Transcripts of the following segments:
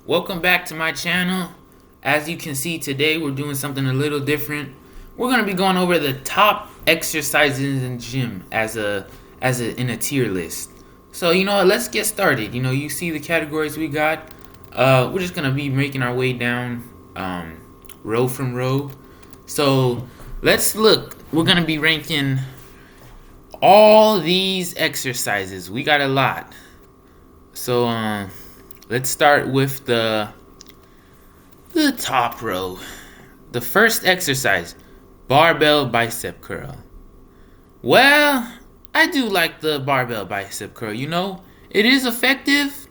Welcome back to my channel. As you can see today, we're doing something a little different. We're gonna be going over the top exercises in the gym in a tier list. So let's get started. You see the categories we got. We're just gonna be making our way down, row from row. So let's look. We're gonna be ranking all these exercises. We got a lot. So let's start with the top row. The first exercise, barbell bicep curl. Well, I do like the barbell bicep curl. It is effective.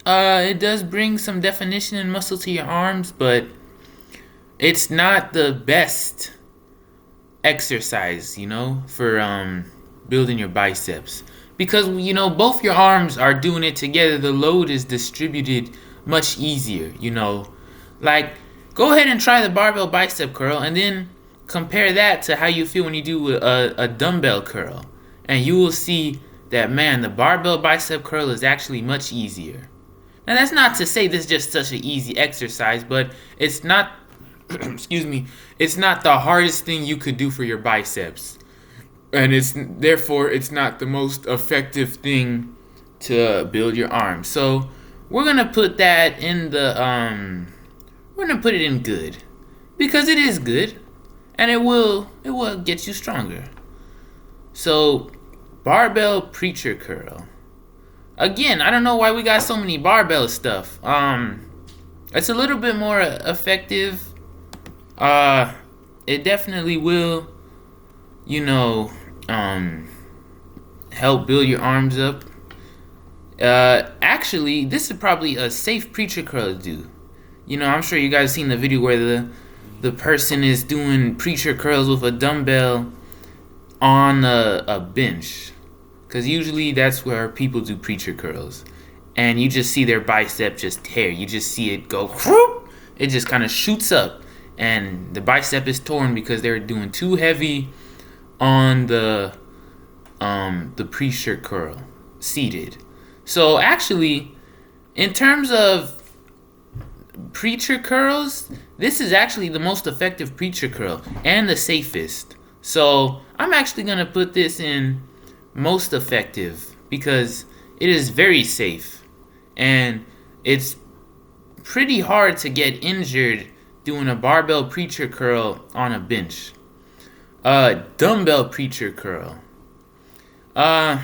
It does bring some definition and muscle to your arms, but it's not the best exercise, for building your biceps. Because, both your arms are doing it together, the load is distributed much easier, Like, go ahead and try the barbell bicep curl and then compare that to how you feel when you do a dumbbell curl. And you will see that, man, the barbell bicep curl is actually much easier. Now, that's not to say this is just such an easy exercise, but it's not, it's not the hardest thing you could do for your biceps. And therefore it's not the most effective thing to build your arms. So we're gonna put that in we're gonna put it in good, because it is good and it will get you stronger. So barbell preacher curl. Again, I don't know why we got so many barbell stuff. It's a little bit more effective. It definitely will help build your arms up. Actually, this is probably a safe preacher curl to do. I'm sure you guys seen the video where the person is doing preacher curls with a dumbbell on a bench, because usually that's where people do preacher curls, and you just see their bicep just tear. You just see it go whoop. It just kind of shoots up, and the bicep is torn because they're doing too heavy on the preacher curl seated. So actually, in terms of preacher curls, this is actually the most effective preacher curl and the safest. So I'm actually gonna put this in most effective because it is very safe, and it's pretty hard to get injured doing a barbell preacher curl on a bench. Dumbbell preacher curl. I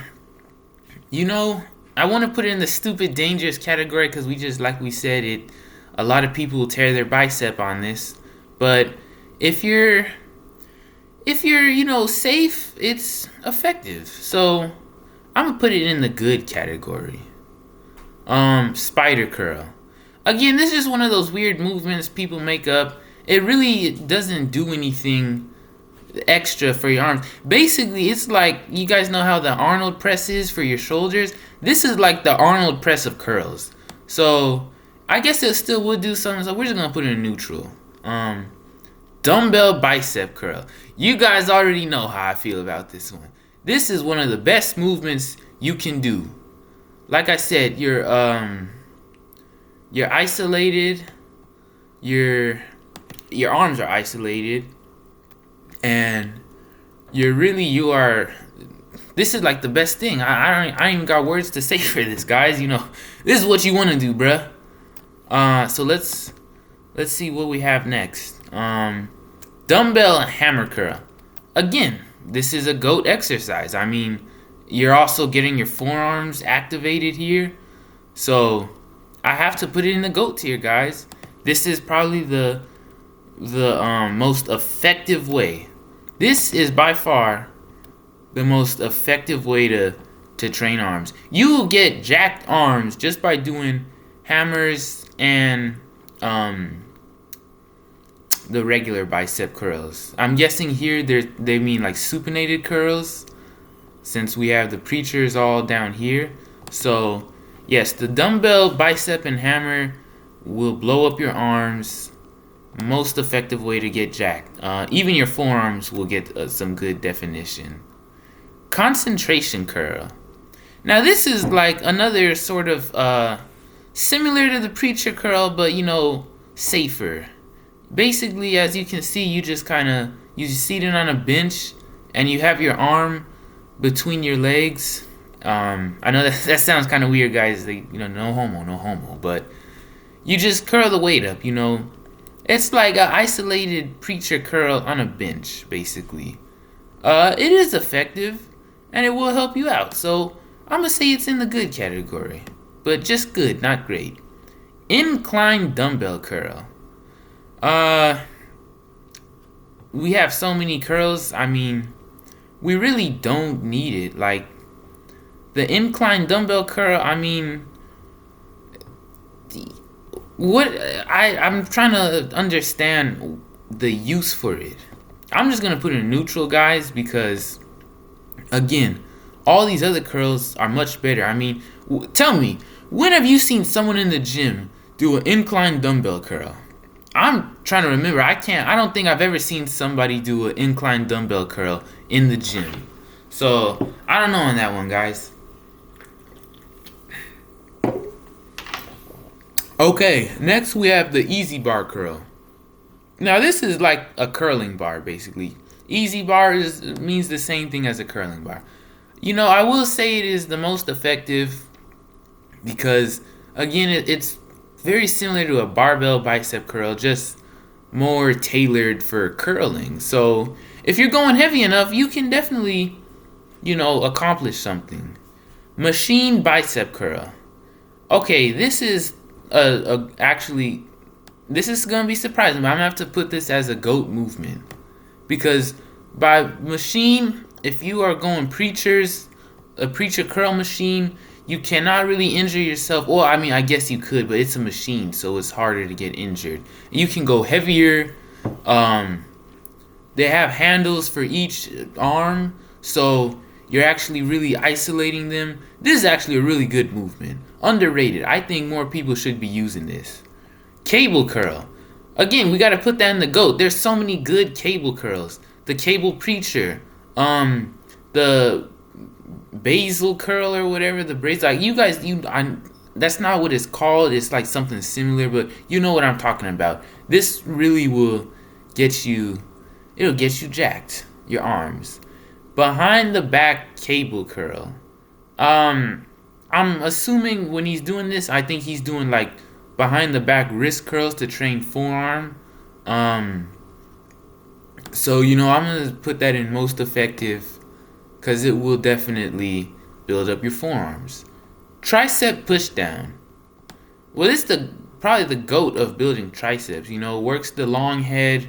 want to put it in the stupid dangerous category because like we said, a lot of people will tear their bicep on this. But if you're safe, it's effective. So I'm gonna put it in the good category. Spider curl. Again, this is one of those weird movements people make up. It really doesn't do anything extra for your arms. Basically, it's like, you guys know how the Arnold press is for your shoulders? This is like the Arnold press of curls. So I guess it still would do something, so we're just gonna put it in neutral. Dumbbell bicep curl. You guys already know how I feel about this one. This is one of the best movements you can do. Like I said, you're isolated, your arms are isolated, and this is like the best thing. I don't even got words to say for this, guys. This is what you want to do, bruh. So let's see what we have next. Dumbbell and hammer curl. Again, this is a GOAT exercise. I mean, you're also getting your forearms activated here, so I have to put it in the GOAT tier, guys. This is probably the most effective way. This is by far the most effective way to train arms. You will get jacked arms just by doing hammers and the regular bicep curls. I'm guessing here they mean like supinated curls, since we have the preachers all down here. So yes, the dumbbell bicep and hammer will blow up your arms. Most effective way to get jacked. Even your forearms will get some good definition. Concentration curl. Now this is like another sort of similar to the preacher curl, but safer. Basically, as you can see, you seated on a bench, and you have your arm between your legs. I know that sounds kind of weird, guys. No homo, no homo, but you just curl the weight up. It's like an isolated preacher curl on a bench, basically. It is effective, and it will help you out. So I'm gonna say it's in the good category, but just good, not great. Incline dumbbell curl. Uh, we have so many curls. I mean, we really don't need it. Like the incline dumbbell curl. I mean, what I'm trying to understand the use for it. I'm just gonna put it in neutral, guys, because again, all these other curls are much better. I mean, tell me, when have you seen someone in the gym do an incline dumbbell curl? I'm trying to remember. I don't think I've ever seen somebody do an incline dumbbell curl in the gym. So, I don't know on that one, guys. Okay, next we have the easy bar curl. Now, this is like a curling bar, basically. Easy bar means the same thing as a curling bar. I will say it is the most effective because, again, it's very similar to a barbell bicep curl, just more tailored for curling. So, if you're going heavy enough, you can definitely, accomplish something. Machine bicep curl. Okay, this is actually, this is gonna be surprising, but I'm gonna have to put this as a GOAT movement because by machine, if you are going a preacher curl machine, you cannot really injure yourself. Well, I mean, I guess you could, but it's a machine, so it's harder to get injured. You can go heavier. They have handles for each arm, so you're actually really isolating them. This is actually a really good movement. Underrated. I think more people should be using this. Cable curl. Again, we gotta put that in the GOAT. There's so many good cable curls. The cable preacher. The basil curl or whatever. The braids. Like you guys, that's not what it's called. It's like something similar, but you know what I'm talking about. This really will get you. It'll get you jacked. Your arms. Behind the back cable curl. I'm assuming when he's doing this, I think he's doing like behind the back wrist curls to train forearm. So I'm gonna put that in most effective because it will definitely build up your forearms. Tricep push down. Well, it's probably the GOAT of building triceps. Works the long head,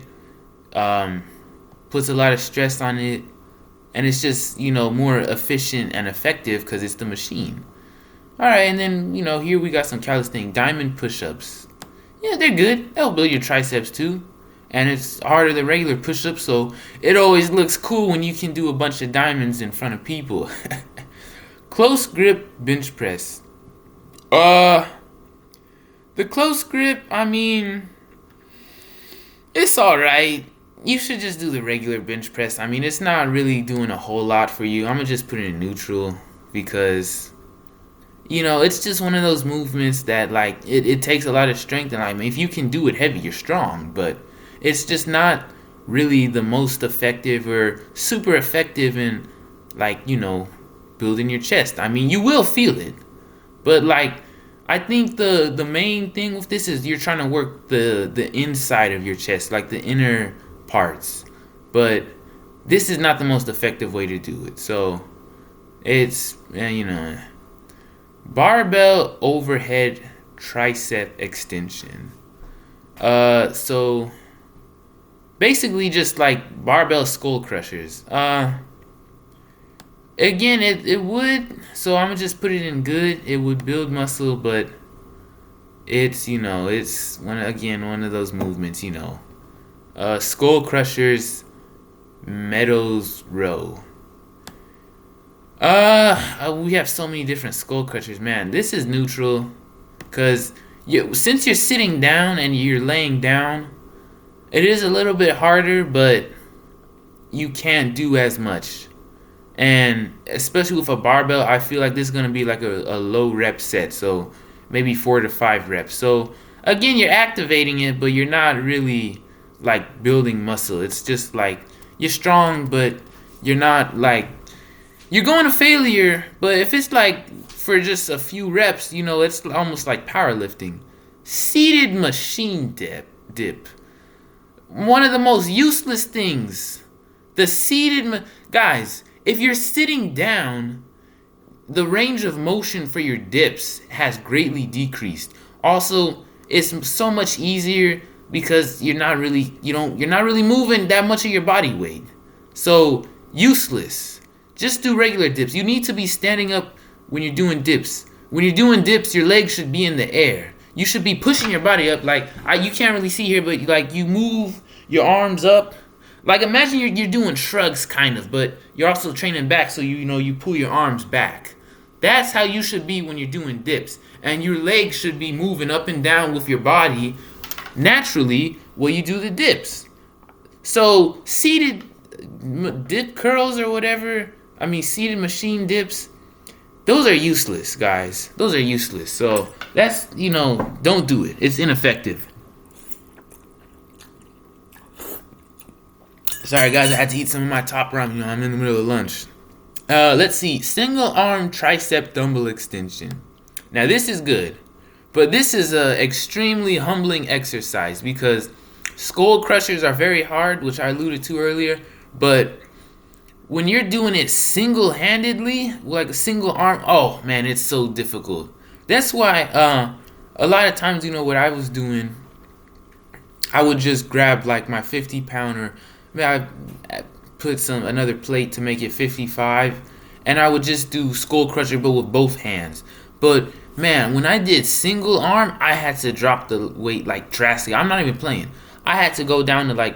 puts a lot of stress on it, and it's just more efficient and effective because it's the machine. All right, and then here we got some calisthenics diamond push-ups. Yeah, they're good. They'll build your triceps too, and it's harder than regular push-ups, so it always looks cool when you can do a bunch of diamonds in front of people. Close grip bench press. The close grip, I mean, it's all right. You should just do the regular bench press. I mean, it's not really doing a whole lot for you. I'm gonna just put it in neutral because it's just one of those movements that like it takes a lot of strength, and I mean if you can do it heavy, you're strong, but it's just not really the most effective or super effective in like building your chest. I mean, you will feel it, but like I think the main thing with this is you're trying to work the inside of your chest, like the inner parts, but this is not the most effective way to do it. So it's barbell overhead tricep extension. So basically just like barbell skull crushers. Again, it would. So I'm gonna just put it in good. It would build muscle, but it's it's one of those movements. Skull crushers, Meadows row. We have so many different skull crushers, man. This is neutral, cause since you're sitting down and you're laying down, it is a little bit harder, but you can't do as much. And especially with a barbell, I feel like this is gonna be like a low rep set. So maybe 4 to 5 reps. So again, you're activating it, but you're not really like building muscle. It's just like you're strong, but you're not like you're going to failure. But if it's like for just a few reps, it's almost like powerlifting. Seated machine dip. One of the most useless things. The guys, if you're sitting down, the range of motion for your dips has greatly decreased. Also, it's so much easier because you're not really moving that much of your body weight. So, useless. Just do regular dips. You need to be standing up when you're doing dips. When you're doing dips, your legs should be in the air. You should be pushing your body up. You can't really see here, but you move your arms up. Like imagine you're doing shrugs kind of, but you're also training back, so you pull your arms back. That's how you should be when you're doing dips. And your legs should be moving up and down with your body naturally while you do the dips. So seated dip curls or whatever, seated machine dips, those are useless, guys. Those are useless. So that's, don't do it. It's ineffective. Sorry, guys, I had to eat some of my top ramen. I'm in the middle of lunch. Let's see. Single arm tricep dumbbell extension. Now, this is good. But this is an extremely humbling exercise because skull crushers are very hard, which I alluded to earlier. But when you're doing it single-handedly, like a single arm, oh, man, it's so difficult. That's why a lot of times, what I was doing, I would just grab like my 50-pounder. I put another plate to make it 55, and I would just do skull crusher but with both hands. But man, when I did single arm, I had to drop the weight like drastically. I'm not even playing. I had to go down to like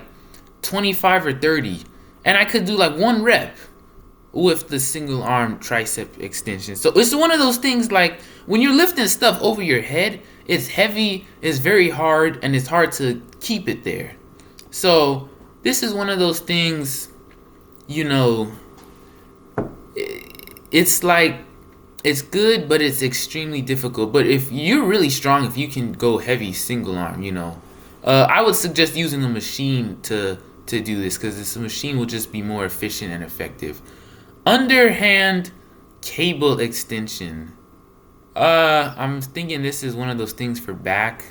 25 or 30, and I could do like 1 rep with the single arm tricep extension. So it's one of those things like when you're lifting stuff over your head, it's heavy, it's very hard, and it's hard to keep it there. So this is one of those things, it's like, it's good, but it's extremely difficult. But if you're really strong, if you can go heavy single arm, I would suggest using a machine to do this because this machine will just be more efficient and effective. Underhand cable extension. I'm thinking this is one of those things for back.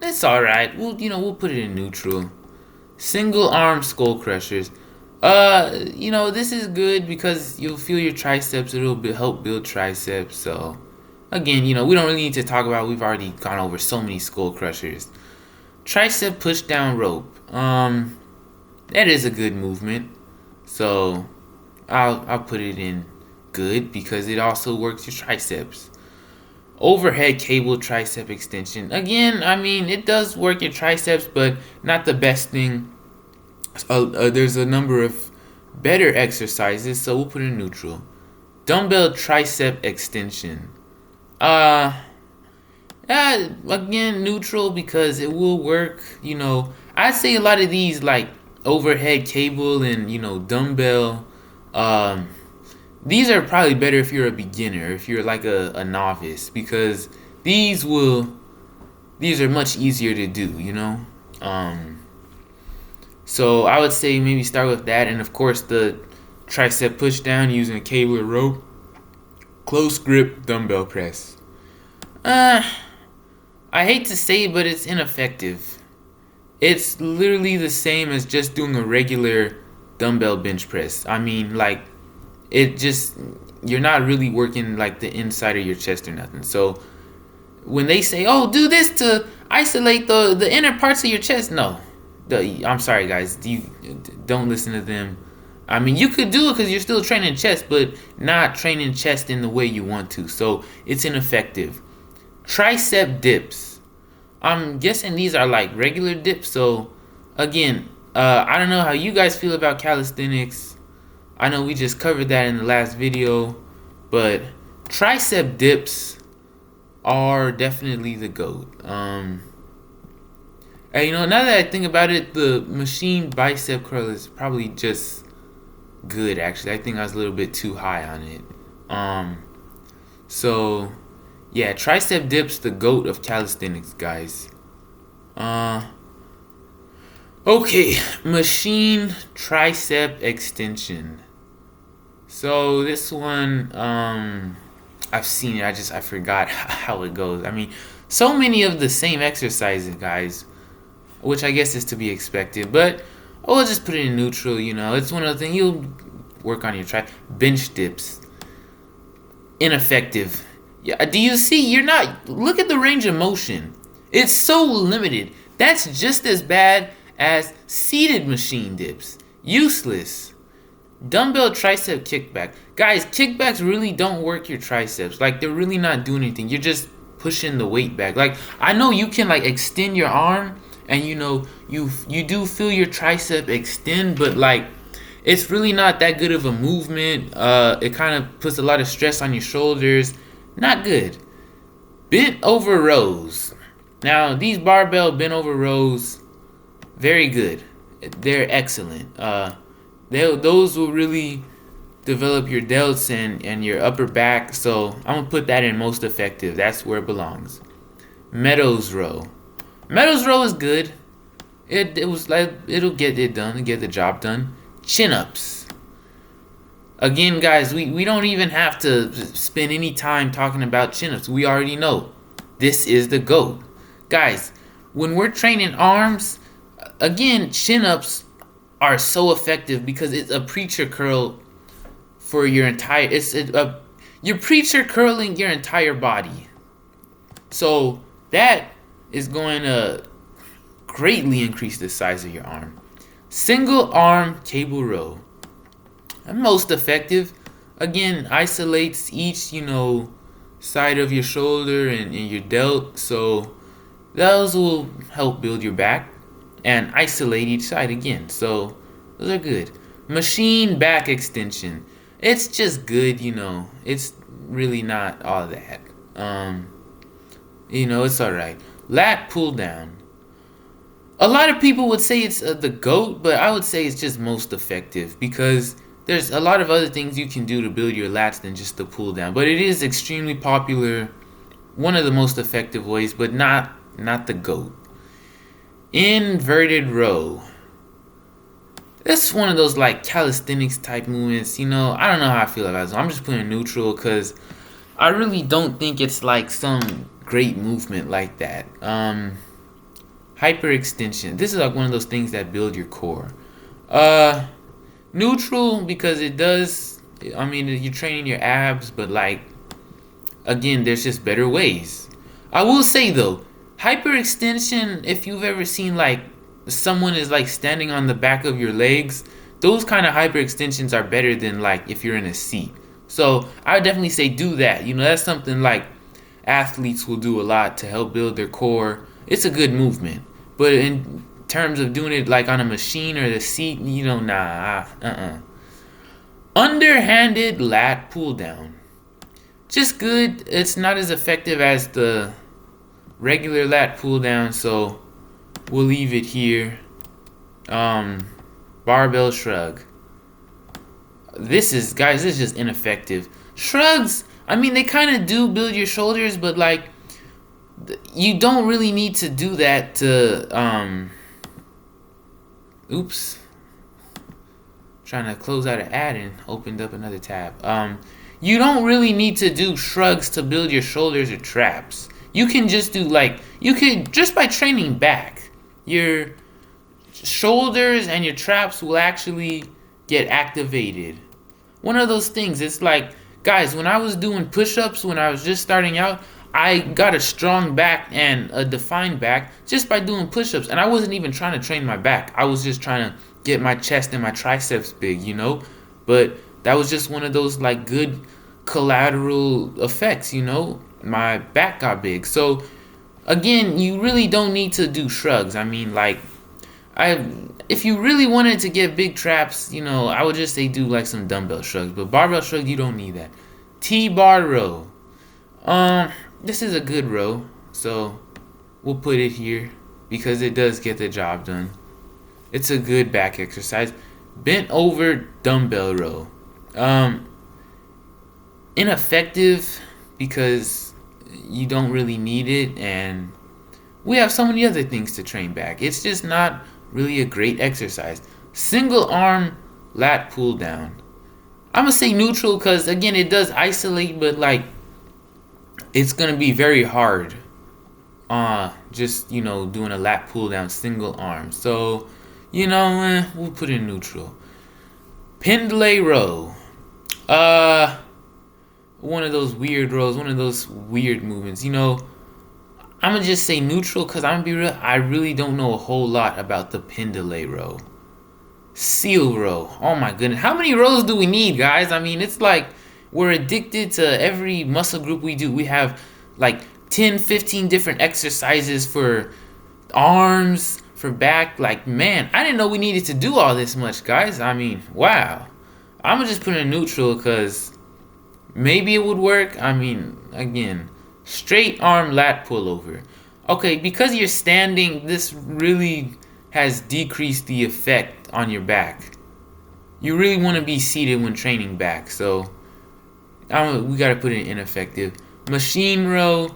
It's alright. We'll put it in neutral. Single arm skull crushers. This is good because you'll feel your triceps. It'll help build triceps. So, again, we don't really need to talk about. We've already gone over so many skull crushers. Tricep push down rope. That is a good movement. So, I'll put it in good because it also works your triceps. Overhead cable tricep extension. Again, it does work your triceps, but not the best thing. There's a number of better exercises, so we'll put it in neutral. Dumbbell tricep extension. Again, neutral because it will work. I'd say a lot of these like overhead cable and dumbbell. These are probably better if you're a beginner, if you're like a novice, because these are much easier to do, So I would say maybe start with that, and of course the tricep push down using a cable or rope. Close grip dumbbell press. I hate to say it, but it's ineffective. It's literally the same as just doing a regular dumbbell bench press. You're not really working like the inside of your chest or nothing. So when they say, oh, do this to isolate the inner parts of your chest, no. I'm sorry, guys. Don't listen to them. You could do it because you're still training chest, but not training chest in the way you want to. So it's ineffective. Tricep dips. I'm guessing these are like regular dips. So again, I don't know how you guys feel about calisthenics. I know we just covered that in the last video, but tricep dips are definitely the GOAT. And now that I think about it, the machine bicep curl is probably just good, actually. I think I was a little bit too high on it. Um, so yeah, tricep dips, the goat of calisthenics, guys. Uh, okay, machine tricep extension. So this one, I've seen it. I forgot how it goes. I mean, so many of the same exercises, guys, which I guess is to be expected. But I'll just put it in neutral. You know, it's one of the things you'll work on your bench dips. Ineffective. Yeah. Do you see? You're not. Look at the range of motion. It's so limited. That's just as bad as seated machine dips. Useless. Dumbbell tricep kickback. Guys, kickbacks really don't work your triceps. Like, they're really not doing anything. You're just pushing the weight back. Like, I know you can like extend your arm and you know you do feel your tricep extend, but like it's really not that good of a movement. It kind of puts a lot of stress on your shoulders. Not good. Bent over rows. Now, these barbell bent over rows, very good. They're excellent. Those will really develop your delts and your upper back. So I'm gonna put that in most effective. That's where it belongs. Meadows row. Meadows row is good. It was like it'll get it done, get the job done. Chin ups. Again, guys, we don't even have to spend any time talking about chin ups. We already know this is the GOAT. Guys, when we're training arms, again, chin ups are so effective because it's a preacher curl for your entire. You're preacher curling your entire body, so that is going to greatly increase the size of your arm. Single arm cable row, most effective. Again, isolates each side of your shoulder and your delt, so those will help build your back and isolate each side again. So those are good. Machine back extension. It's just good, It's really not all that. It's alright. Lat pull down. A lot of people would say it's the GOAT, but I would say it's just most effective because there's a lot of other things you can do to build your lats than just the pull down. But it is extremely popular, one of the most effective ways, but not the GOAT. Inverted row. That's one of those like calisthenics type movements. I don't know how I feel about it. So I'm just putting neutral because I really don't think it's like some great movement like that. Hyperextension. This is like one of those things that build your core. Neutral because it does. I mean, you're training your abs, but like again, there's just better ways. I will say though, hyperextension. If you've ever seen like someone is like standing on the back of your legs, those kind of hyperextensions are better than like if you're in a seat. So I would definitely say do that. That's something like athletes will do a lot to help build their core. It's a good movement, but in terms of doing it like on a machine or the seat, nah. Underhanded lat pull down, just good. It's not as effective as the regular lat pull down, so we'll leave it here. Barbell shrug. This is just ineffective. Shrugs, I mean, they kind of do build your shoulders, but like you don't really need to do that to oops. Trying to close out an ad and opened up another tab. You don't really need to do shrugs to build your shoulders or traps. You can just do just by training back, your shoulders and your traps will actually get activated. One of those things. It's like, guys, when I was doing push-ups when I was just starting out, I got a strong back and a defined back just by doing push-ups, and I wasn't even trying to train my back. I was just trying to get my chest and my triceps big, But that was just one of those like good collateral effects, My back got big. So again, you really don't need to do shrugs. I mean, like, if you really wanted to get big traps, I would just say do like some dumbbell shrugs. But barbell shrug, you don't need that. T-bar row. This is a good row, so we'll put it here because it does get the job done. It's a good back exercise. Bent over dumbbell row. ineffective because you don't really need it, and we have so many other things to train back. It's just not really a great exercise. Single arm lat pull down. I'm gonna say neutral because again it does isolate, but like it's gonna be very hard. Just doing a lat pull down single arm. So we'll put in neutral. Pendlay row. One of those weird rows, one of those weird movements. I'm gonna just say neutral because I'm gonna be real. I really don't know a whole lot about the Pendlay row. Seal row. Oh my goodness. How many rows do we need, guys? I mean, it's like we're addicted to every muscle group we do. We have like 10, 15 different exercises for arms, for back. Like, man, I didn't know we needed to do all this much, guys. I mean, wow. I'm going to just put in neutral because maybe it would work. I mean, again, straight arm lat pullover. Okay, because you're standing, this really has decreased the effect on your back. You really want to be seated when training back, so we got to put it in ineffective. Machine row,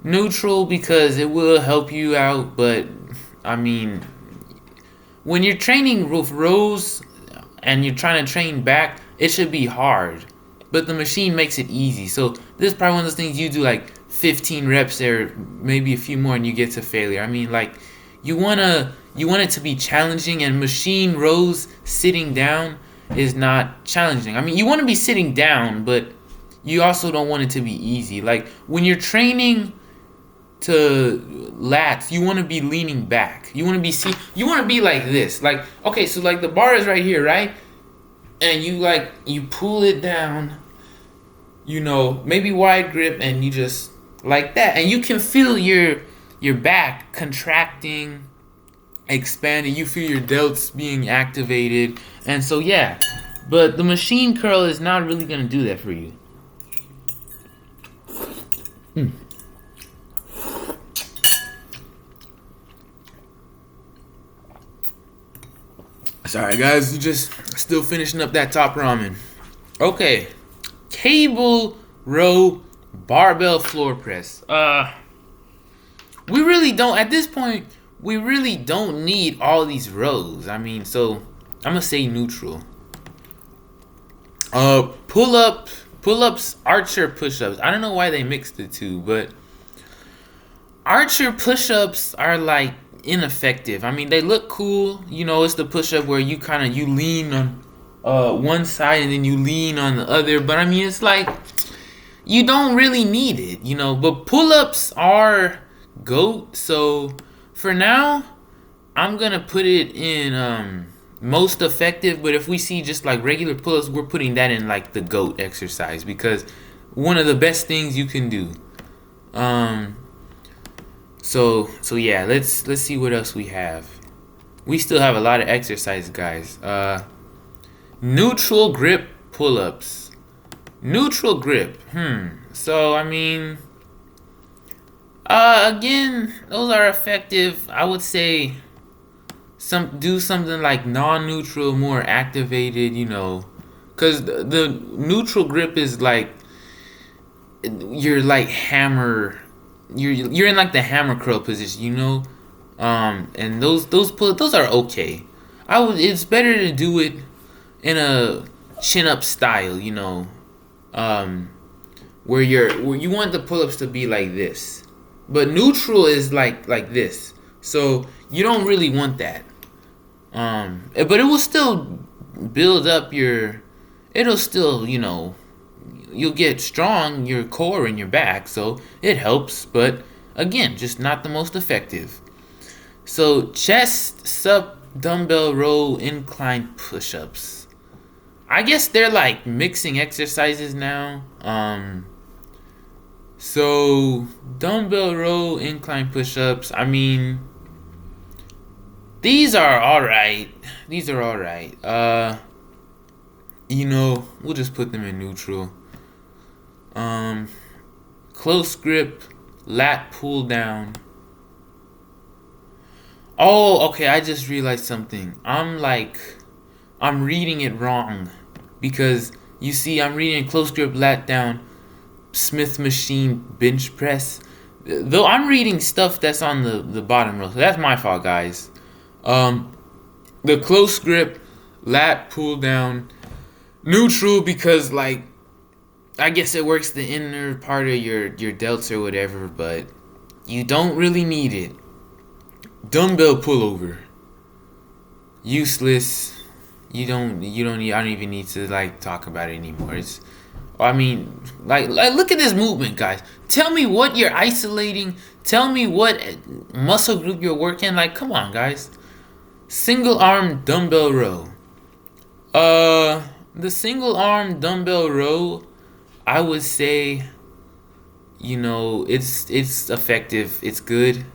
neutral because it will help you out, but I mean, when you're training with rows and you're trying to train back, it should be hard, but the machine makes it easy. So this is probably one of those things you do like 15 reps there, maybe a few more, and you get to failure. I mean, like you want it to be challenging, and machine rows sitting down is not challenging. I mean, you want to be sitting down, but you also don't want it to be easy. Like when you're training to lats, you want to be leaning back. You want to be like this. Like, okay, so like the bar is right here, right? And you pull it down, maybe wide grip, and you just like that. And you can feel your back contracting, expanding. You feel your delts being activated. And so yeah, but the machine curl is not really going to do that for you. Sorry guys, just still finishing up that top ramen. Okay, cable row barbell floor press. We really don't, at this point, we really don't need all these rows. I mean, so I'm gonna say neutral. Pull-ups, archer push-ups. I don't know why they mixed the two, but archer push-ups are like ineffective. I mean, they look cool. It's the push-up where you lean on one side and then you lean on the other. But I mean, it's like you don't really need it, But pull-ups are GOAT. So for now, I'm gonna put it in most effective. But if we see just like regular pull-ups, we're putting that in like the GOAT exercise because one of the best things you can do. So yeah, let's see what else we have. We still have a lot of exercise, guys. Neutral grip pull-ups. Neutral grip. So I mean, again, those are effective. I would say do something like non-neutral, more activated. Because the neutral grip is like you're like hammer. You're in like the hammer curl position, and those are okay. It's better to do it in a chin up style, where you want the pull-ups to be like this, but neutral is like this, so you don't really want that. But it will still build up it'll still you'll get strong, your core and your back, so it helps, but again, just not the most effective. So chest sub dumbbell row incline push-ups. I guess they're like mixing exercises now. So dumbbell row incline push-ups, I mean, these are alright. We'll just put them in neutral. Close grip, lat pull down. Oh, okay, I just realized something. I'm reading it wrong because You see, I'm reading close grip lat down, Smith machine bench press. Though I'm reading stuff that's on the bottom row, so that's my fault, guys. The close grip lat pull down, neutral because like I guess it works the inner part of your delts or whatever, but you don't really need it. Dumbbell pullover, useless. You don't need. I don't even need to like talk about it anymore. It's, I mean, like look at this movement, guys. Tell me what you're isolating. Tell me what muscle group you're working. Like, come on, guys. Single arm dumbbell row. The single arm dumbbell row, I would say, you know, it's effective. It's good.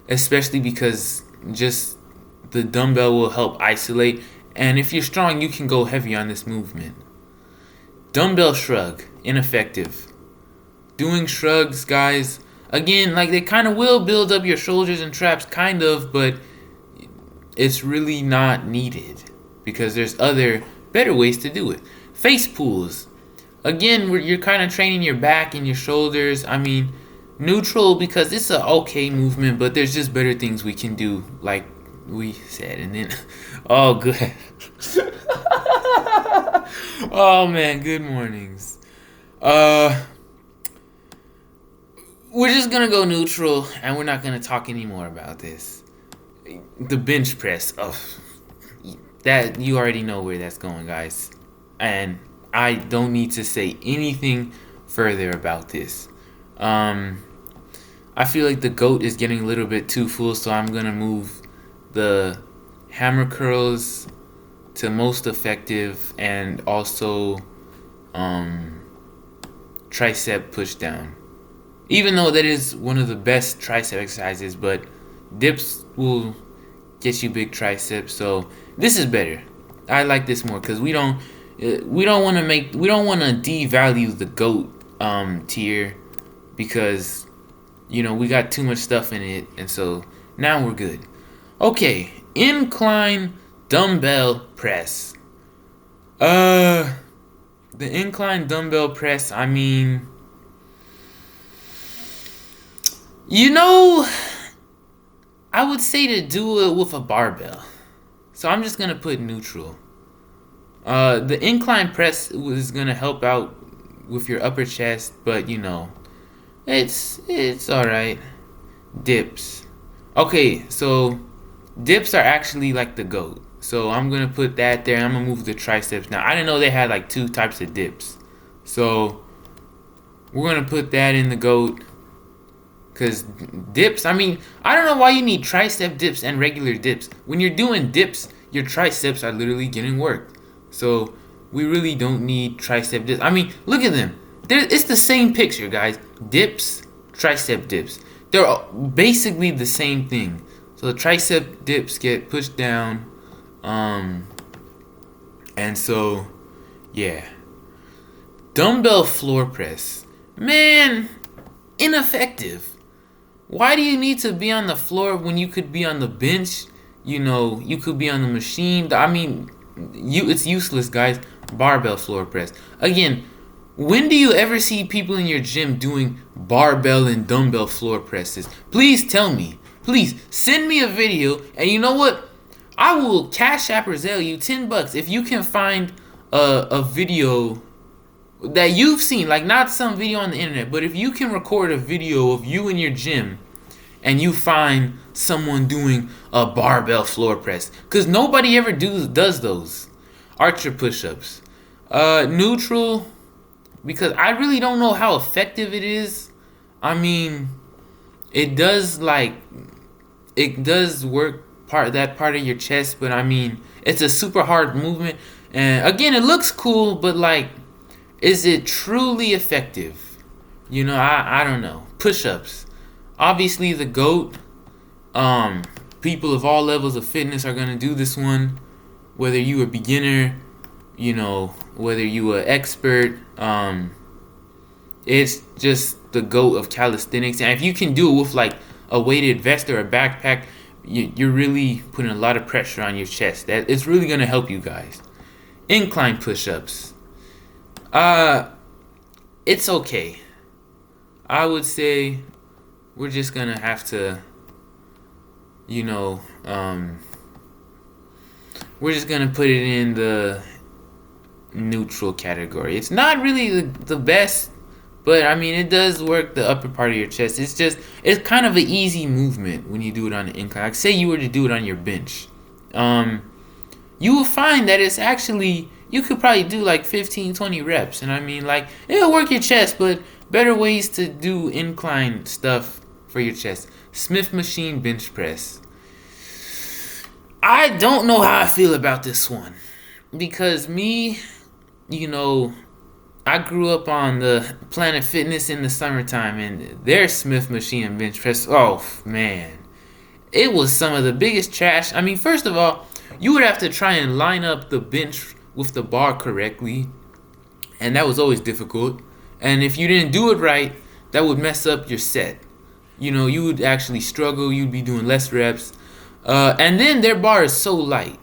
Especially because just the dumbbell will help isolate, and if you're strong, you can go heavy on this movement. Dumbbell shrug, ineffective. Doing shrugs, guys, again, like they kind of will build up your shoulders and traps, kind of, but it's really not needed because there's other better ways to do it. Face pulls, again, you're kind of training your back and your shoulders. I mean, neutral because it's a okay movement, but there's just better things we can do, like we said. And then, oh, good. Oh man, good mornings. We're just gonna go neutral, and we're not gonna talk anymore about this. The bench press, that you already know where that's going, guys, and I don't need to say anything further about this. I feel like the GOAT is getting a little bit too full, so I'm gonna move the hammer curls to most effective, and also tricep push down. Even though that is one of the best tricep exercises, but dips will get you big triceps, so this is better. I like this more because we don't want to devalue the GOAT tier because, you know, we got too much stuff in it, and so now we're good. Okay, incline dumbbell press. The incline dumbbell press, I mean, you know, I would say to do it with a barbell. So I'm just gonna put neutral. The incline press is gonna help out with your upper chest, but you know, it's alright. Dips. Okay, so dips are actually like the GOAT. So I'm gonna put that there. I'm gonna move the triceps. Now I didn't know they had like two types of dips. So we're gonna put that in the GOAT. Cause dips, I mean, I don't know why you need tricep dips and regular dips. When you're doing dips, your triceps are literally getting worked. So we really don't need tricep dips. I mean, look at them. It's the same picture, guys. Dips, tricep dips. They're basically the same thing. So the tricep dips get pushed down. And so, yeah. Dumbbell floor press. Man, ineffective. Why do you need to be on the floor when you could be on the bench? You know, you could be on the machine. I mean, it's useless, guys. Barbell floor press. Again, when do you ever see people in your gym doing barbell and dumbbell floor presses? Please tell me. Please send me a video, and you know what? I will Cash App or Zelle you $10 if you can find a video that you've seen, like not some video on the internet, but if you can record a video of you in your gym and you find someone doing a barbell floor press, because nobody ever does those. Archer push-ups. Neutral, because I really don't know how effective it is. I mean, it does work that part of your chest, but I mean, it's a super hard movement, and again, it looks cool, but like, is it truly effective? You know, I don't know. Push-ups. Obviously the GOAT. People of all levels of fitness are gonna do this one. Whether you a beginner, you know, whether you an expert, it's just the GOAT of calisthenics. And if you can do it with like a weighted vest or a backpack, you're really putting a lot of pressure on your chest. That it's really gonna help you guys. Incline push-ups. Uh, it's okay. I would say we're just gonna have to, you know, we're just gonna put it in the neutral category. It's not really the best, but I mean, it does work the upper part of your chest. It's kind of an easy movement when you do it on an incline. Like, say you were to do it on your bench. You will find that it's actually, you could probably do like 15, 20 reps. And I mean, like, it'll work your chest, but better ways to do incline stuff for your chest. Smith machine bench press. I don't know how I feel about this one. Because me, you know, I grew up on the Planet Fitness in the summertime, and their Smith machine and bench press, oh man, it was some of the biggest trash. I mean, first of all, you would have to try and line up the bench with the bar correctly, and that was always difficult. And if you didn't do it right, that would mess up your set. You know, you would actually struggle. You'd be doing less reps. And then their bar is so light.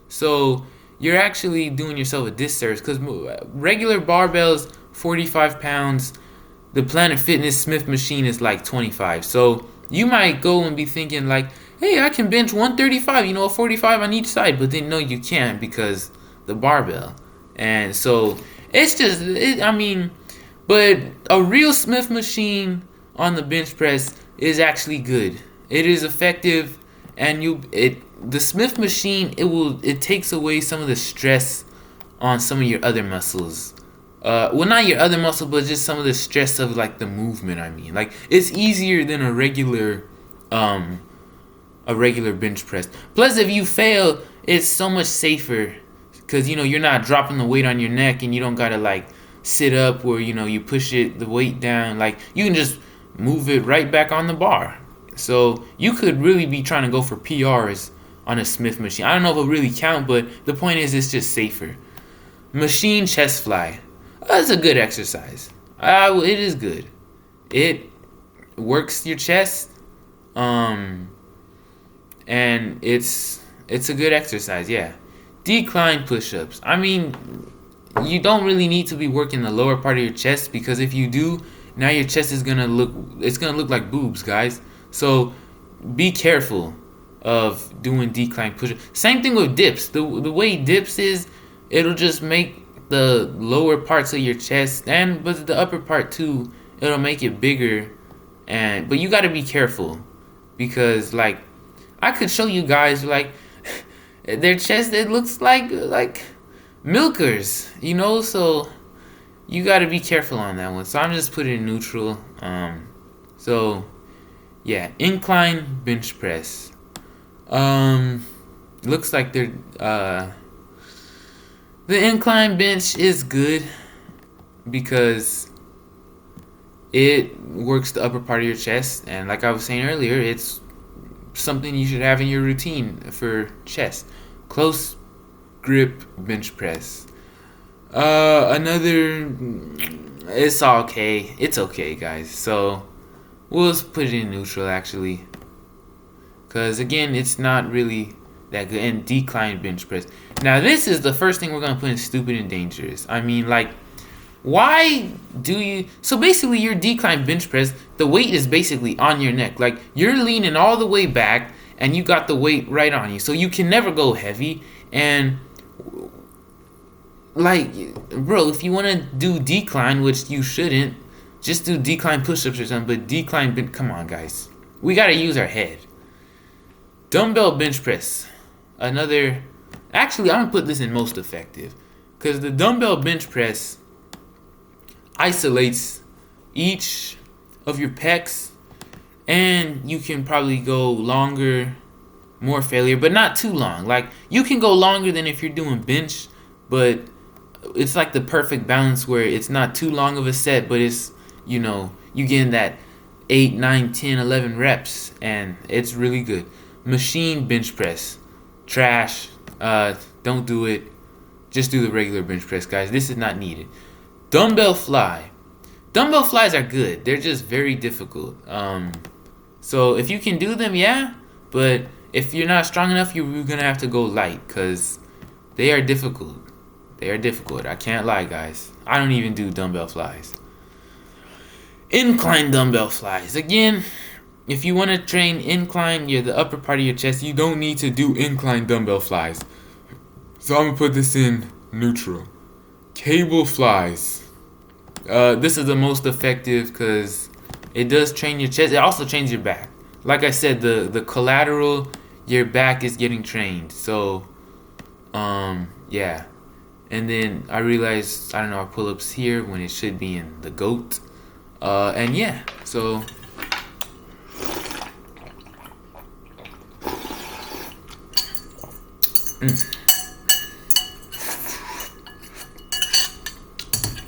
So you're actually doing yourself a disservice because regular barbells, 45 pounds. The Planet Fitness Smith machine is like 25. So you might go and be thinking like, hey, I can bench 135, you know, 45 on each side. But then no, you can't because the barbell. And so it's just, I mean, but a real Smith machine on the bench press is actually good. It is effective, and the Smith machine, it takes away some of the stress on some of your other muscles. Well, not your other muscle, but just some of the stress of like the movement. I mean, like it's easier than a regular bench press. Plus, if you fail, it's so much safer because you know you're not dropping the weight on your neck, and you don't gotta like sit up where you know you push the weight down. Like you can just move it right back on the bar. So you could really be trying to go for PRs on a Smith machine. I don't know if it'll really count, but the point is it's just safer. Machine chest fly. That's a good exercise. It is good. It works your chest, and it's a good exercise. Yeah. Decline push-ups. I mean, you don't really need to be working the lower part of your chest because if you do, now your chest is gonna look like boobs, guys. So be careful of doing decline push-ups. Same thing with dips. The way dips is, it'll just make the lower parts of your chest but the upper part too, it'll make it bigger. But you got to be careful because like I could show you guys like their chest, it looks like milkers, you know. So you got to be careful on that one. So I'm just putting it in neutral. So yeah, incline bench press. Looks like they're the incline bench is good because it works the upper part of your chest, and like I was saying earlier, it's something you should have in your routine for chest. Close grip bench press. It's okay. It's okay, guys. So we'll just put it in neutral actually, because again, it's not really that good. And decline bench press. Now this is the first thing we're gonna put in stupid and dangerous. I mean, like, why do you? So basically, your decline bench press, the weight is basically on your neck. Like you're leaning all the way back, and you got the weight right on you, so you can never go heavy. And like, bro, if you want to do decline, which you shouldn't, just do decline push-ups or something. But decline, come on, guys, we gotta use our head. Dumbbell bench press. Actually, I'm gonna put this in most effective, because the dumbbell bench press isolates each of your pecs, and you can probably go longer, more failure, but not too long. Like you can go longer than if you're doing bench, but it's like the perfect balance where it's not too long of a set, but it's, you know, you getting that 8, 9, 10, 11 reps, and it's really good. Machine bench press. Trash. Don't do it. Just do the regular bench press, guys. This is not needed. Dumbbell fly. Dumbbell flies are good. They're just very difficult. So if you can do them, yeah. But if you're not strong enough, you're gonna have to go light, because they are difficult. They are difficult. I can't lie, guys. I don't even do dumbbell flies. Incline dumbbell flies. Again, if you want to train incline, the upper part of your chest, you don't need to do incline dumbbell flies. So I'm going to put this in neutral. Cable flies. This is the most effective because it does train your chest. It also trains your back. Like I said, the collateral, your back is getting trained. So, yeah. And then I realized, I don't know, our pull-ups here when it should be in the GOAT. And yeah, so...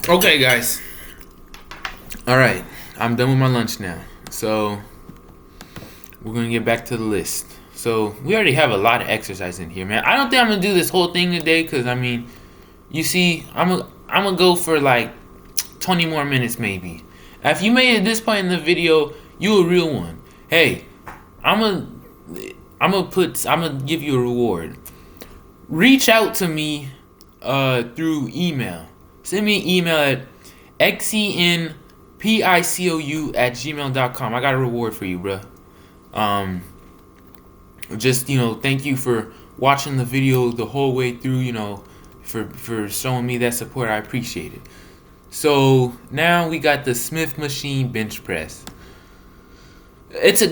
Okay, guys. Alright, I'm done with my lunch now. So, we're going to get back to the list. So, we already have a lot of exercise in here, man. I don't think I'm going to do this whole thing today because, I mean, you see, I'm going to go for like 20 more minutes maybe. If you made it this point in the video, you a real one. Hey, I'm gonna give you a reward. Reach out to me through email. Send me an email at xenpicou@gmail.com. I got a reward for you, bro. Just, thank you for watching the video the whole way through, for showing me that support. I appreciate it. So now we got the Smith Machine bench press. It's a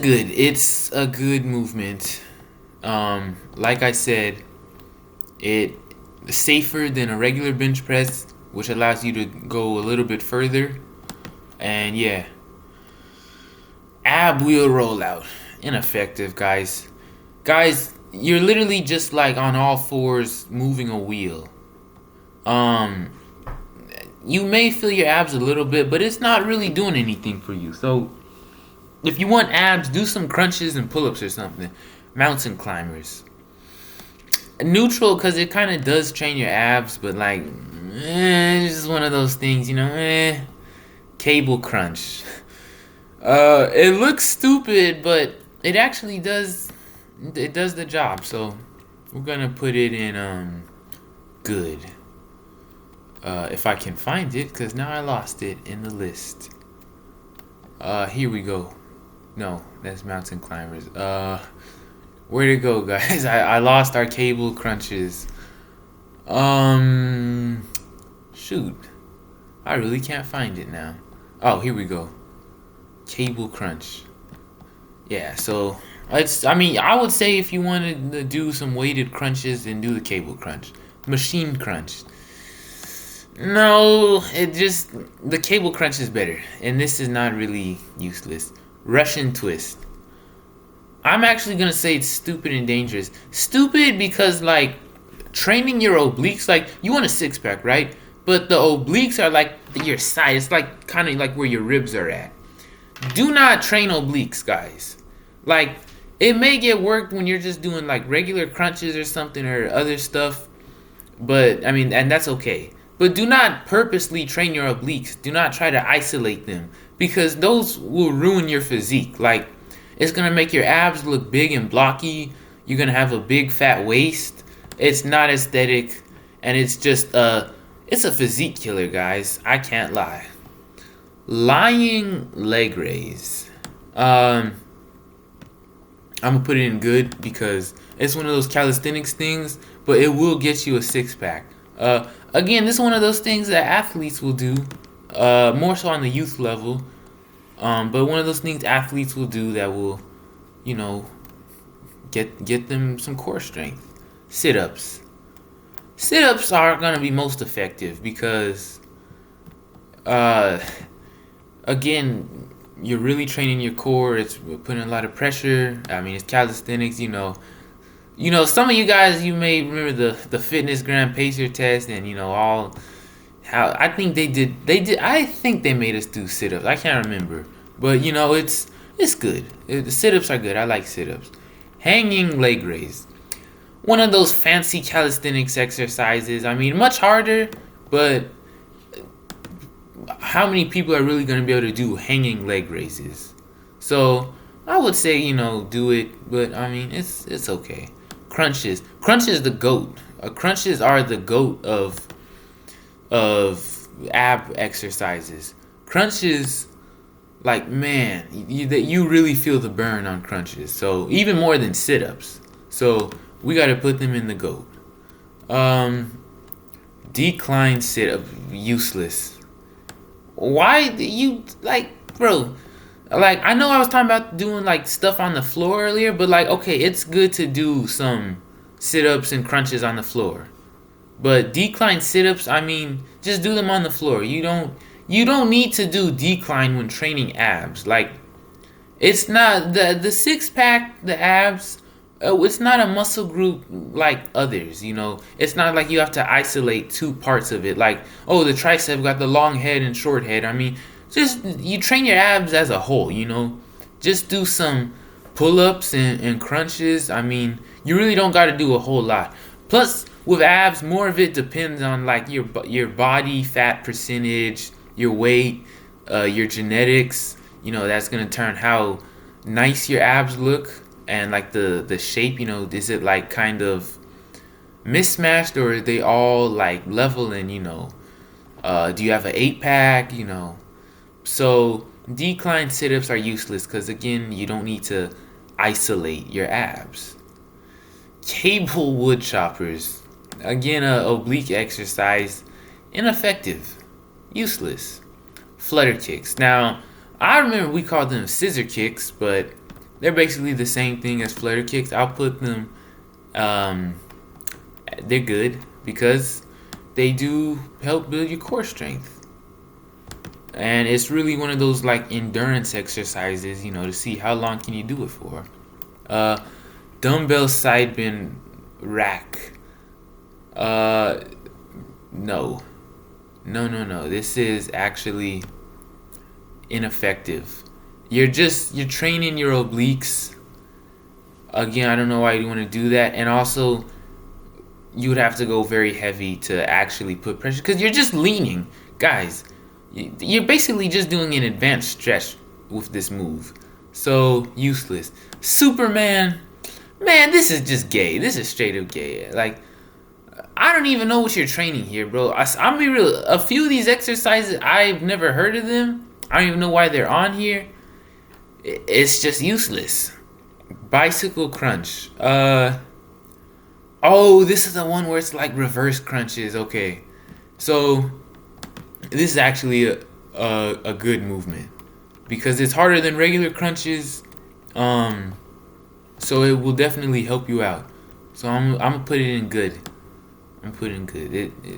good movement. Like I said, it's safer than a regular bench press, which allows you to go a little bit further. And yeah, ab wheel rollout, ineffective, guys. Guys, you're literally just like on all fours moving a wheel. You may feel your abs a little bit, but it's not really doing anything for you. So, if you want abs, do some crunches and pull-ups or something. Mountain climbers. Neutral, because it kind of does train your abs, but like, it's just one of those things, Cable crunch. It looks stupid, but it actually does. It does the job. So, we're gonna put it in good. If I can find it, because now I lost it in the list. Here we go. No, that's mountain climbers. Where'd it go, guys? I lost our cable crunches. Shoot. I really can't find it now. Oh, here we go. Cable crunch. Yeah, so I would say if you wanted to do some weighted crunches, then do the cable crunch. Machine crunch. No, the cable crunch is better, and this is not really useless. Russian twist. I'm actually gonna say it's stupid and dangerous. Stupid because like training your obliques, like you want a six pack, right? But the obliques are like your side. It's like kind of like where your ribs are at. Do not train obliques, guys. Like it may get worked when you're just doing like regular crunches or something or other stuff, but I mean, and that's okay. But do not purposely train your obliques. Do not try to isolate them because those will ruin your physique. Like, it's going to make your abs look big and blocky. You're going to have a big fat waist. It's not aesthetic. And it's just, it's a physique killer, guys. I can't lie. Lying leg raise. I'm going to put it in good because it's one of those calisthenics things, but it will get you a six pack. Again, this is one of those things that athletes will do, more so on the youth level. But one of those things athletes will do that will, get them some core strength. Sit-ups. Sit-ups are gonna be most effective because, again, you're really training your core. It's putting a lot of pressure. I mean, it's calisthenics. Some of you guys, you may remember the Fitness Gram Pacer test, and how I think they did. I think they made us do sit-ups. I can't remember, but it's good. The sit-ups are good. I like sit-ups. Hanging leg raise, one of those fancy calisthenics exercises. I mean, much harder, but how many people are really gonna be able to do hanging leg raises? So I would say do it, but I mean it's okay. Crunches. Crunches the GOAT. Crunches are the GOAT of of ab exercises. Crunches, like man, you really feel the burn on crunches. So even more than sit-ups. So we got to put them in the GOAT. Decline sit-up, useless. Why do you like, bro? Like I know I was talking about doing like stuff on the floor earlier, but like okay, it's good to do some sit-ups and crunches on the floor. But decline sit-ups, I mean, just do them on the floor. You don't need to do decline when training abs. Like it's not the six pack, the abs. It's not a muscle group like others. It's not like you have to isolate two parts of it. Like oh, the tricep got the long head and short head. I mean, just you train your abs as a whole. Just do some pull-ups and crunches. I mean, you really don't got to do a whole lot. Plus, with abs, more of it depends on like your body fat percentage, your weight, your genetics. That's gonna turn how nice your abs look and like the shape. Is it like kind of mismatched or are they all like level and do you have an 8 pack? So decline sit-ups are useless because again, you don't need to isolate your abs. Cable wood choppers, again, a oblique exercise, ineffective, useless. Flutter kicks. Now, I remember we called them scissor kicks, but they're basically the same thing as flutter kicks. I'll put them. They're good because they do help build your core strength, and it's really one of those like endurance exercises. To see how long can you do it for. Dumbbell side bend rack. No. No. This is actually ineffective. You're training your obliques. Again, I don't know why you want to do that. And also, you would have to go very heavy to actually put pressure because you're just leaning. Guys, you're basically just doing an advanced stretch with this move. So, useless. Superman. Man, this is just gay. This is straight up gay. Like, I don't even know what you're training here, bro. I'm be real. A few of these exercises, I've never heard of them. I don't even know why they're on here. It's just useless. Bicycle crunch. Oh, this is the one where it's like reverse crunches. Okay. So, this is actually a good movement because it's harder than regular crunches. So it will definitely help you out. So I'm gonna put it in good. I'm putting good.